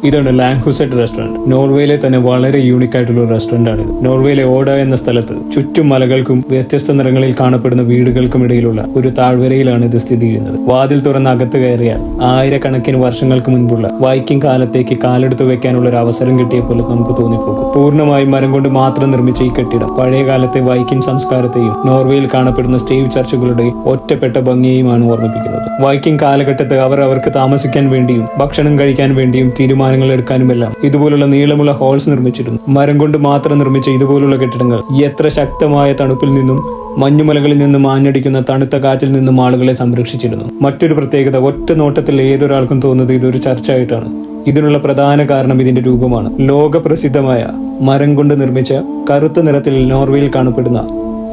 ഇതാണ് ലാങ്ഹുസെറ്റ് റെസ്റ്റോറന്റ്. നോർവേയിലെ തന്നെ വളരെ യൂണിക് ആയിട്ടുള്ള ഒരു റെസ്റ്റോറന്റ് ആണ് ഇത്. നോർവേയിലെ ഓഡ എന്ന സ്ഥലത്ത് ചുറ്റും മലകൾക്കും വ്യത്യസ്ത നിറങ്ങളിൽ കാണപ്പെടുന്ന വീടുകൾക്കും ഇടയിലുള്ള ഒരു താഴ്വരയിലാണ് ഇത് സ്ഥിതി ചെയ്യുന്നത്. വാതിൽ തുറന്ന് അകത്ത് കയറിയാൽ ആയിരക്കണക്കിന് വർഷങ്ങൾക്ക് മുൻപുള്ള വൈക്കിംഗ് കാലത്തേക്ക് കാലെടുത്ത് വെക്കാനുള്ള ഒരു അവസരം കിട്ടിയ പോലെ നമുക്ക് തോന്നിപ്പോകും. പൂർണ്ണമായും മരം കൊണ്ട് മാത്രം നിർമ്മിച്ച ഈ കെട്ടിടം പഴയ കാലത്തെ വൈക്കിംഗ് സംസ്കാരത്തെയും നോർവേയിൽ കാണപ്പെടുന്ന സ്റ്റേവ് ചർച്ചുകളുടെയും ഒറ്റപ്പെട്ട ഭംഗിയെയുമാണ് ഓർമ്മിപ്പിക്കുന്നത്. വൈക്കിംഗ് കാലഘട്ടത്ത് അവർക്ക് താമസിക്കാൻ വേണ്ടിയും ഭക്ഷണം കഴിക്കാൻ വേണ്ടിയും തീരുമാനങ്ങൾ എടുക്കാനുമെല്ലാം ഇതുപോലുള്ള നീളമുള്ള ഹോൾസ് നിർമ്മിച്ചിരുന്നു. മരം കൊണ്ട് മാത്രം നിർമ്മിച്ച ഇതുപോലുള്ള കെട്ടിടങ്ങൾ എത്ര ശക്തമായ തണുപ്പിൽ നിന്നും മഞ്ഞുമലകളിൽ നിന്നും ആഞ്ഞടിക്കുന്ന തണുത്ത കാറ്റിൽ നിന്നും ആളുകളെ സംരക്ഷിച്ചിരുന്നു. മറ്റൊരു പ്രത്യേകത, ഒറ്റ നോട്ടത്തിൽ ഏതൊരാൾക്കും തോന്നുന്നത് ഇതൊരു ചർച്ചായിട്ടാണ്. ഇതിനുള്ള പ്രധാന കാരണം ഇതിന്റെ രൂപമാണ്. ലോകപ്രസിദ്ധമായ മരം കൊണ്ട് നിർമ്മിച്ച കറുത്ത നിറത്തിൽ നോർവേയിൽ കാണപ്പെടുന്ന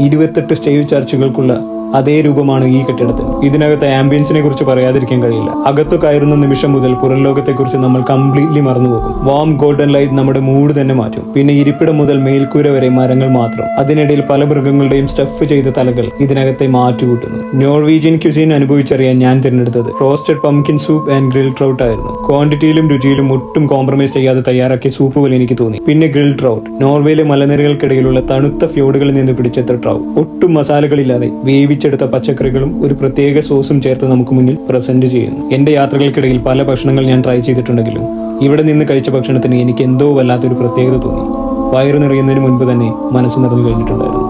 28 സ്റ്റേവ് ചർച്ചുകൾക്കുള്ള അതേ രൂപമാണ് ഈ കെട്ടിടത്തിന്. ഇതിനകത്തെ ആംബിയൻസിനെ കുറിച്ച് പറയാതിരിക്കാൻ കഴിയില്ല. അകത്തു കയറുന്ന നിമിഷം മുതൽ പുറം ലോകത്തെക്കുറിച്ച് നമ്മൾ കംപ്ലീറ്റ്ലി മറന്നുപോകും. വാം ഗോൾഡൻ ലൈറ്റ് നമ്മുടെ മൂഡ് തന്നെ മാറ്റും. പിന്നെ ഇരിപ്പിടം മുതൽ മേൽക്കൂര വരെ മരങ്ങൾ മാത്രം. അതിനിടയിൽ പല മൃഗങ്ങളുടെയും സ്റ്റഫ് ചെയ്ത തലകൾ ഇതിനകത്തെ മാറ്റുകൂട്ടുന്നു. നോർവീജിയൻ ക്യുസീൻ അനുഭവിച്ചറിയാൻ ഞാൻ തിരഞ്ഞെടുത്തത് roasted pumpkin soup and grill trout ആയിരുന്നു. ക്വാണ്ടിറ്റിയിലും രുചിയിലും ഒട്ടും കോംപ്രമൈസ് ചെയ്യാതെ തയ്യാറാക്കിയ സൂപ്പ് പോലെ എനിക്ക് തോന്നി. പിന്നെ ഗ്രിൽ ട്രൗട്ട്, നോർവേയിലെ മലനിരകൾക്കിടയിലുള്ള തണുത്ത ഫ്യോഡുകളിൽ നിന്ന് പിടിച്ചെടുത്ത ട്രൗട്ട്, ഒട്ടും മസാലകളില്ലാതെ വേവിച്ചെടുത്ത പച്ചക്കറികളും ഒരു പ്രത്യേക സോസും ചേർത്ത് നമുക്ക് മുന്നിൽ പ്രസന്റ് ചെയ്യുന്നു. എന്റെ യാത്രകൾക്കിടയിൽ പല ഭക്ഷണങ്ങൾ ഞാൻ ട്രൈ ചെയ്തിട്ടുണ്ടെങ്കിലും ഇവിടെ നിന്ന് കഴിച്ച ഭക്ഷണത്തിന് എനിക്ക് എന്തോ വല്ലാത്തൊരു പ്രത്യേകത തോന്നി. വയറു നിറയുന്നതിന് മുൻപ് തന്നെ മനസ്സ് നിറഞ്ഞു കഴിഞ്ഞിട്ടുണ്ടായിരുന്നു.